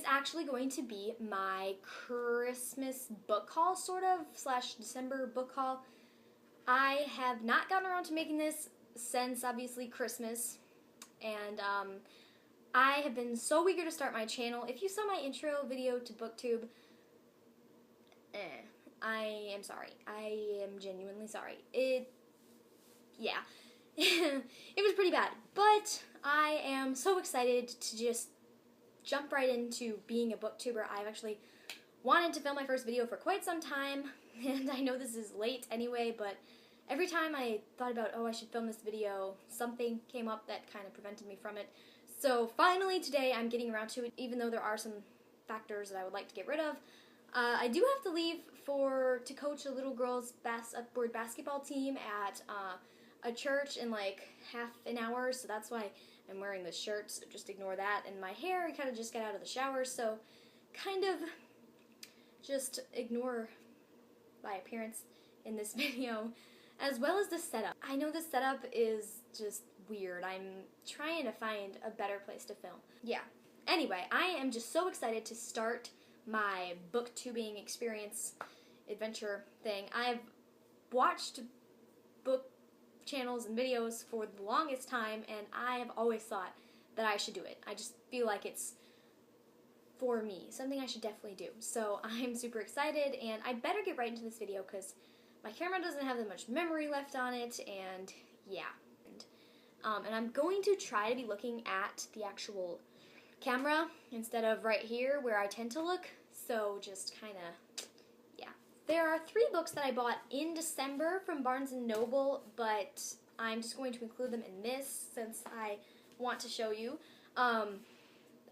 actually going to be my Christmas book haul, sort of, / December book haul. I have not gotten around to making this since, obviously, Christmas, and I have been so eager to start my channel. If you saw my intro video to BookTube, I am sorry. I am genuinely sorry. Yeah, it was pretty bad, but I am so excited to just jump right into being a booktuber. I've actually wanted to film my first video for quite some time, and I know this is late anyway, but every time I thought about, oh, I should film this video, something came up that kind of prevented me from it. So finally today I'm getting around to it, even though there are some factors that I would like to get rid of. I do have to leave to coach a little girls' upward basketball team at a church in like half an hour, so that's why I'm wearing this shirt, so just ignore that. And my hair, I kind of just got out of the shower, so kind of just ignore my appearance in this video, as well as the setup. I know the setup is just weird. I'm trying to find a better place to film. Yeah. Anyway, I am just so excited to start my booktubing experience, adventure thing. I've watched book channels and videos for the longest time, and I have always thought that I should do it. I just feel like it's for me, something I should definitely do. So I'm super excited, and I better get right into this video because my camera doesn't have that much memory left on it, and yeah. And I'm going to try to be looking at the actual camera instead of right here where I tend to look, so just kind of, yeah. There are 3 books that I bought in December from Barnes & Noble, but I'm just going to include them in this since I want to show you.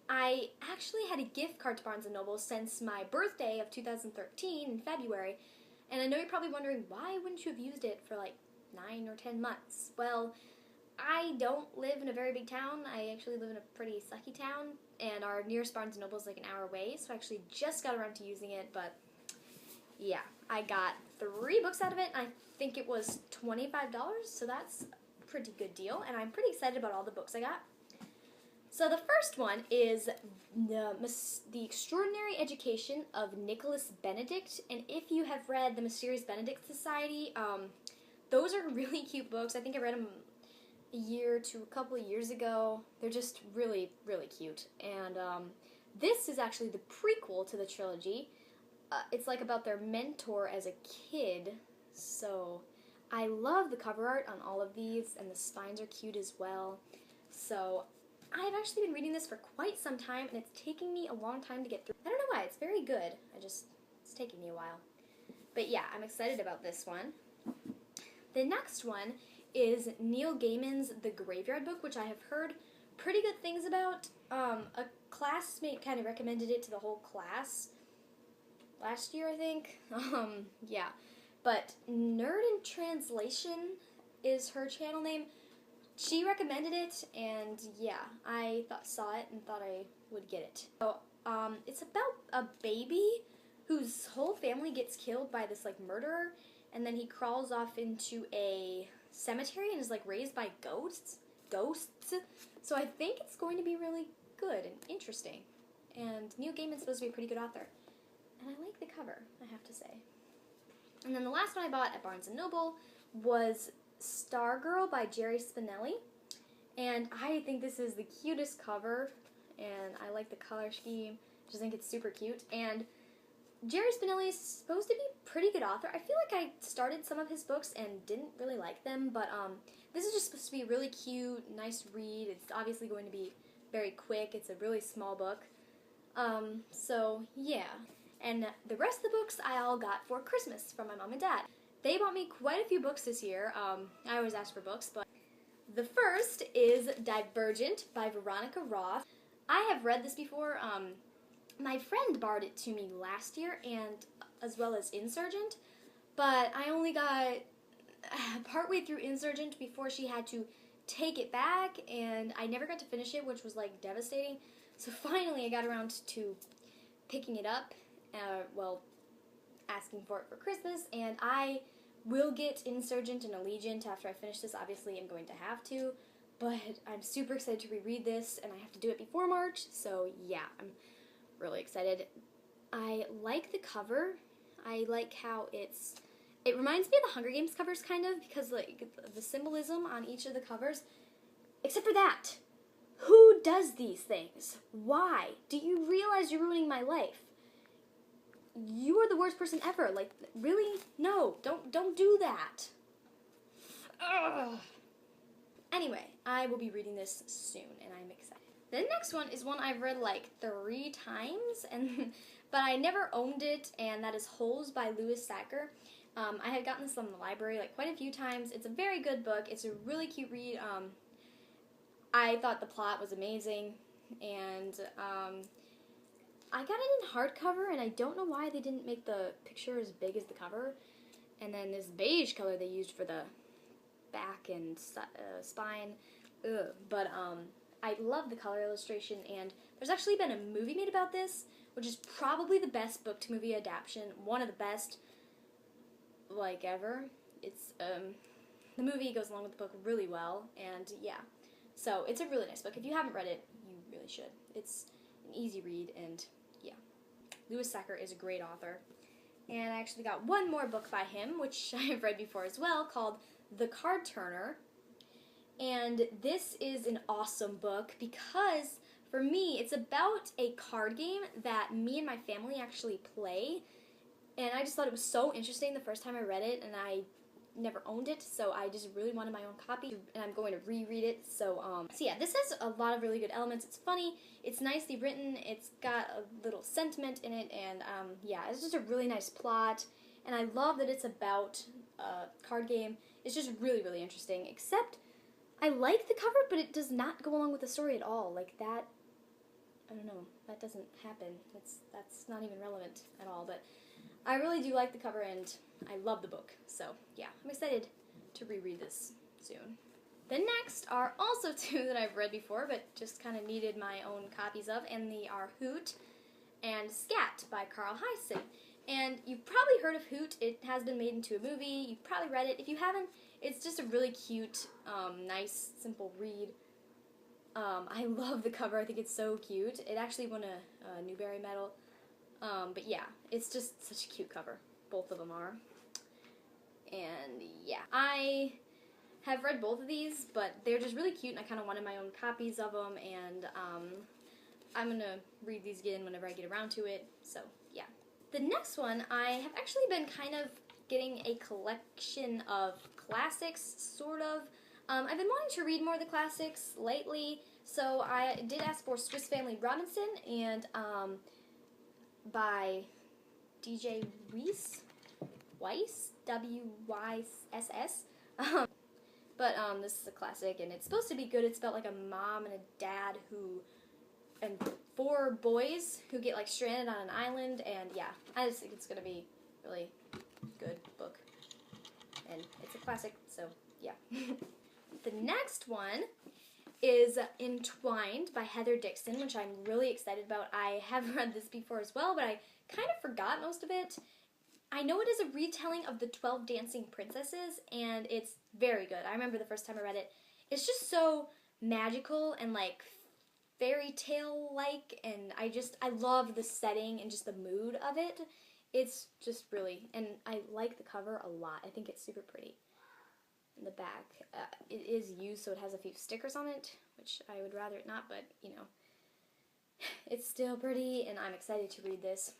I actually had a gift card to Barnes & Noble since my birthday of 2013 in February, and I know you're probably wondering, why wouldn't you have used it for like 9 or 10 months? Well, I don't live in a very big town. I actually live in a pretty sucky town, and our nearest Barnes & Noble is like an hour away, so I actually just got around to using it, but yeah, I got 3 books out of it, and I think it was $25, so that's a pretty good deal, and I'm pretty excited about all the books I got. So the first one is The Extraordinary Education of Nicholas Benedict, and if you have read The Mysterious Benedict Society, those are really cute books. I think I read them a couple of years ago. They're just really, really cute. And this is actually the prequel to the trilogy. It's like about their mentor as a kid. So I love the cover art on all of these, and the spines are cute as well. So I've actually been reading this for quite some time, and it's taking me a long time to get through. I don't know why, it's very good. It's taking me a while. But yeah, I'm excited about this one. The next one is Neil Gaiman's The Graveyard Book, which I have heard pretty good things about. A classmate kind of recommended it to the whole class last year, I think. Yeah. But Nerd in Translation is her channel name. She recommended it, and yeah, I saw it and thought I would get it. So, it's about a baby whose whole family gets killed by this, like, murderer, and then he crawls off into a cemetery and is, like, raised by ghosts. So I think it's going to be really good and interesting. And Neil Gaiman's supposed to be a pretty good author. And I like the cover, I have to say. And then the last one I bought at Barnes & Noble was Stargirl by Jerry Spinelli, and I think this is the cutest cover, and I like the color scheme. I just think it's super cute, and Jerry Spinelli is supposed to be a pretty good author. I feel like I started some of his books and didn't really like them, but this is just supposed to be a really cute, nice read. It's obviously going to be very quick. It's a really small book. So yeah, and the rest of the books I all got for Christmas from my mom and dad. They bought me quite a few books this year. I always ask for books, but the first is Divergent by Veronica Roth. I have read this before. My friend borrowed it to me last year, and as well as Insurgent, but I only got partway through Insurgent before she had to take it back, and I never got to finish it, which was like devastating. So finally I got around to picking it up, asking for it for Christmas, and I will get Insurgent and Allegiant after I finish this. Obviously, I'm going to have to, but I'm super excited to reread this, and I have to do it before March, so yeah, I'm really excited. I like the cover. I like how it reminds me of the Hunger Games covers, kind of, because like the symbolism on each of the covers. Except for that. Who does these things? Why? Do you realize you're ruining my life? You are the worst person ever. Like, really? No, don't do that. Ugh. Anyway, I will be reading this soon, and I'm excited. The next one is one I've read like 3 times, but I never owned it, and that is Holes by Sachar. I had gotten this from the library like quite a few times. It's a very good book. It's a really cute read. I thought the plot was amazing, and I got it in hardcover, and I don't know why they didn't make the picture as big as the cover. And then this beige color they used for the back and spine. Ugh. But I love the color illustration, and there's actually been a movie made about this, which is probably the best book-to-movie adaptation, one of the best, like, ever. It's, the movie goes along with the book really well, and yeah. So, it's a really nice book. If you haven't read it, you really should. It's an easy read, and yeah. Sachar is a great author. And I actually got one more book by him, which I have read before as well, called The Cardturner. And this is an awesome book because, for me, it's about a card game that me and my family actually play. And I just thought it was so interesting the first time I read it, and I never owned it, so I just really wanted my own copy, and I'm going to reread it. So yeah, this has a lot of really good elements. It's funny, it's nicely written, it's got a little sentiment in it, and yeah, it's just a really nice plot, and I love that it's about a card game. It's just really, really interesting, except I like the cover, but it does not go along with the story at all. Like, that, I don't know, that doesn't happen. That's not even relevant at all, but I really do like the cover, and I love the book. So, yeah, I'm excited to reread this soon. The next are also 2 that I've read before, but just kind of needed my own copies of, and they are Hoot and Scat by Hiaasen. And you've probably heard of Hoot. It has been made into a movie. You've probably read it. If you haven't, it's just a really cute, nice, simple read. I love the cover. I think it's so cute. It actually won a Newbery medal. But yeah, it's just such a cute cover. Both of them are. And yeah, I have read both of these, but they're just really cute, and I kind of wanted my own copies of them, and I'm going to read these again whenever I get around to it, so yeah. The next one, I have actually been kind of getting a collection of classics, sort of. I've been wanting to read more of the classics lately, so I did ask for Swiss Family Robinson, and by DJ Wyss, W-Y-S-S. But this is a classic, and it's supposed to be good. It's about like a mom and a dad and 4 boys who get like stranded on an island, and yeah, I just think it's gonna be a really good book, and it's a classic, so yeah. The next one is Entwined by Heather Dixon, which I'm really excited about. I have read this before as well, but I kind of forgot most of it. I know it is a retelling of the 12 Dancing Princesses, and it's very good. I remember the first time I read it. It's just so magical and like fairy tale-like, and I love the setting and just the mood of it. It's just really, and I like the cover a lot. I think it's super pretty. In the back, it is used, so it has a few stickers on it, which I would rather it not, but, you know, it's still pretty, and I'm excited to read this,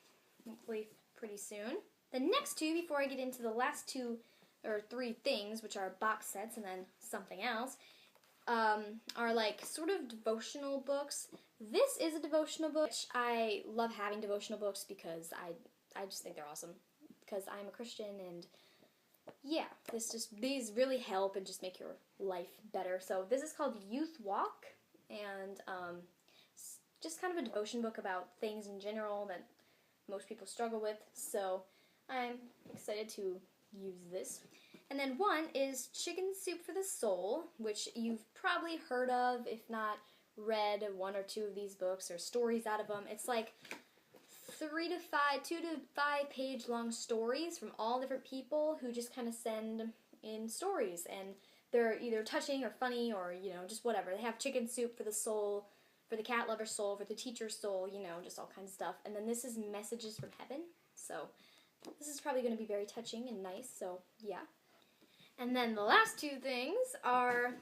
hopefully pretty soon. The next 2, before I get into the last 2 or 3 things, which are box sets and then something else, are like sort of devotional books. This is a devotional book, which I love having devotional books because I just think they're awesome, because I'm a Christian, and yeah, these really help and just make your life better. So this is called Youth Walk, and just kind of a devotion book about things in general that most people struggle with. So I'm excited to use this. And then one is Chicken Soup for the Soul, which you've probably heard of, if not read 1 or 2 of these books or stories out of them. It's like 2 to 5 page long stories from all different people who just kind of send in stories, and they're either touching or funny or, you know, just whatever. They have chicken soup for the soul for the cat lover's soul, for the teacher's soul, you know, just all kinds of stuff. And then this is Messages from Heaven. So this is probably going to be very touching and nice, so yeah. And then the last two things are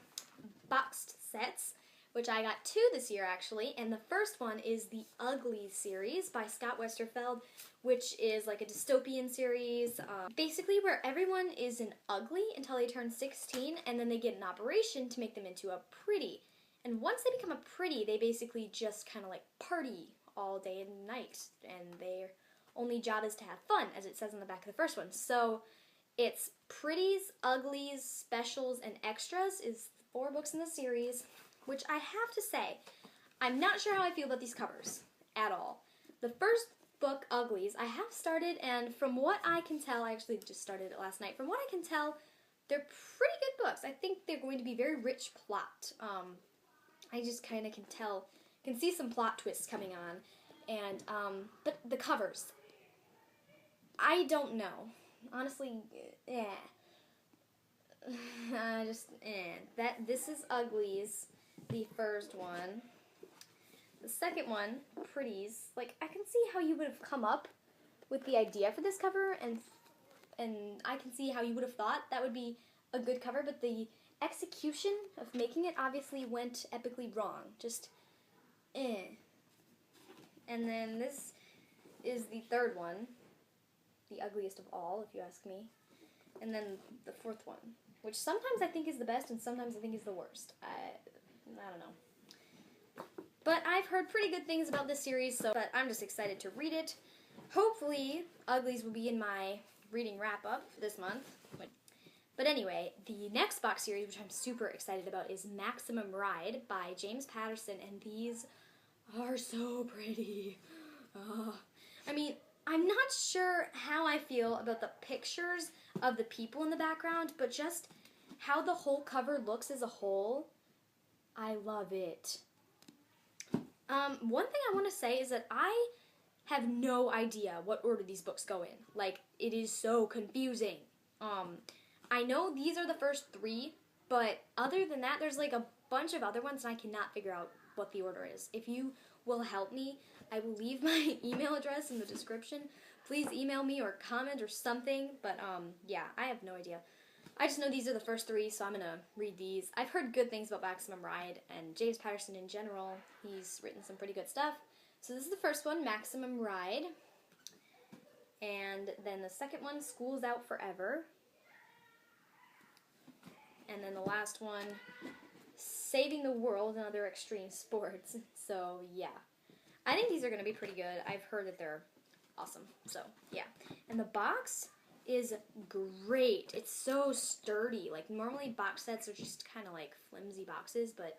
boxed sets, which I got 2 this year actually. And the first one is the Uglies series by Scott Westerfeld, which is like a dystopian series, basically where everyone is an ugly until they turn 16, and then they get an operation to make them into a pretty. And once they become a pretty, they basically just kind of like party all day and night, and their only job is to have fun, as it says on the back of the first one. So it's Pretties, Uglies, Specials, and Extras is 4 books in the series, which I have to say, I'm not sure how I feel about these covers at all. The first book, Uglies, I have started, and from what I can tell, I actually just started it last night, from what I can tell, they're pretty good books. I think they're going to be very rich plot. I just kind of can see some plot twists coming on, and, but the covers, I don't know. Honestly, this is Uglies, the first one. The second one, Pretties, like, I can see how you would have come up with the idea for this cover, and I can see how you would have thought that would be a good cover, but the execution of making it obviously went epically wrong. Just, And then this is the third one, the ugliest of all, if you ask me. And then the fourth one, which sometimes I think is the best and sometimes I think is the worst. I don't know. But I've heard pretty good things about this series, but I'm just excited to read it. Hopefully, Uglies will be in my reading wrap-up this month. But anyway, the next box series, which I'm super excited about, is Maximum Ride by James Patterson, and these are so pretty. I mean, I'm not sure how I feel about the pictures of the people in the background, but just how the whole cover looks as a whole, I love it. One thing I want to say is that I have no idea what order these books go in. Like, it is so confusing. I know these are the first 3, but other than that, there's like a bunch of other ones and I cannot figure out what the order is. If you will help me, I will leave my email address in the description. Please email me or comment or something, but yeah, I have no idea. I just know these are the first 3, so I'm going to read these. I've heard good things about Maximum Ride, and James Patterson in general. He's written some pretty good stuff. So this is the first one, Maximum Ride. And then the second one, School's Out Forever. And then the last one, Saving the World and Other Extreme Sports. So, yeah. I think these are going to be pretty good. I've heard that they're awesome. So, yeah. And the box is great. It's so sturdy. Like, normally box sets are just kind of like flimsy boxes, but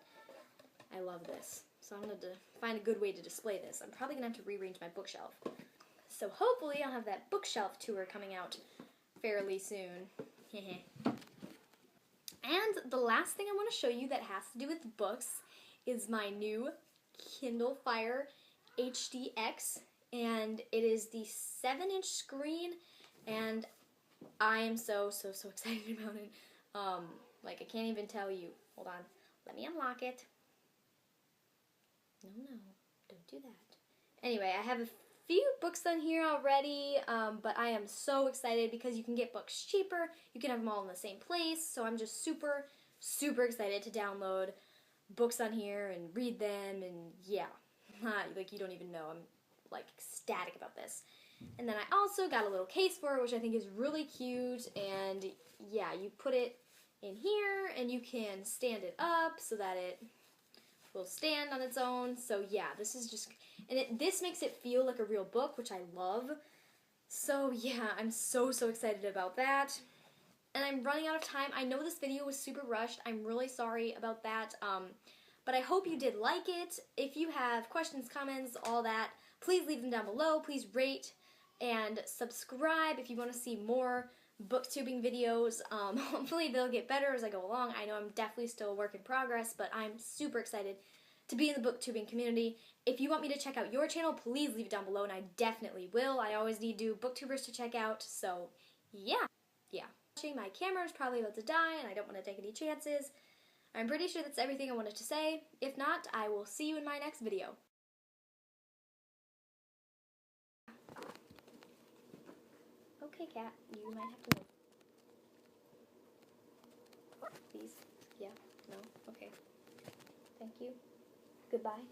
I love this. So I'm going to find a good way to display this. I'm probably going to have to rearrange my bookshelf. So hopefully I'll have that bookshelf tour coming out fairly soon. And the last thing I want to show you that has to do with books is my new Kindle Fire HDX, and it is the 7-inch screen, and I am so excited about it. Like, I can't even tell you. Hold on. Let me unlock it. No, don't do that. Anyway, I have a few books on here already, but I am so excited because you can get books cheaper. You can have them all in the same place, so I'm just super excited to download books on here and read them, and yeah. Like, you don't even know. I'm, like, ecstatic about this. And then I also got a little case for it, which I think is really cute, and yeah, you put it in here, and you can stand it up so that it will stand on its own. So yeah, this is just, and this makes it feel like a real book, which I love. So yeah, I'm so excited about that. And I'm running out of time. I know this video was super rushed. I'm really sorry about that. But I hope you did like it. If you have questions, comments, all that, please leave them down below. Please rate and subscribe if you want to see more booktubing videos. Hopefully they'll get better as I go along. I know I'm definitely still a work in progress, but I'm super excited to be in the booktubing community. If you want me to check out your channel, please leave it down below, and I definitely will. I always need new booktubers to check out, so yeah. My camera is probably about to die, and I don't want to take any chances. I'm pretty sure that's everything I wanted to say. If not, I will see you in my next video. Okay, cat, you might have to move. Please. Yeah. No? Okay. Thank you. Goodbye.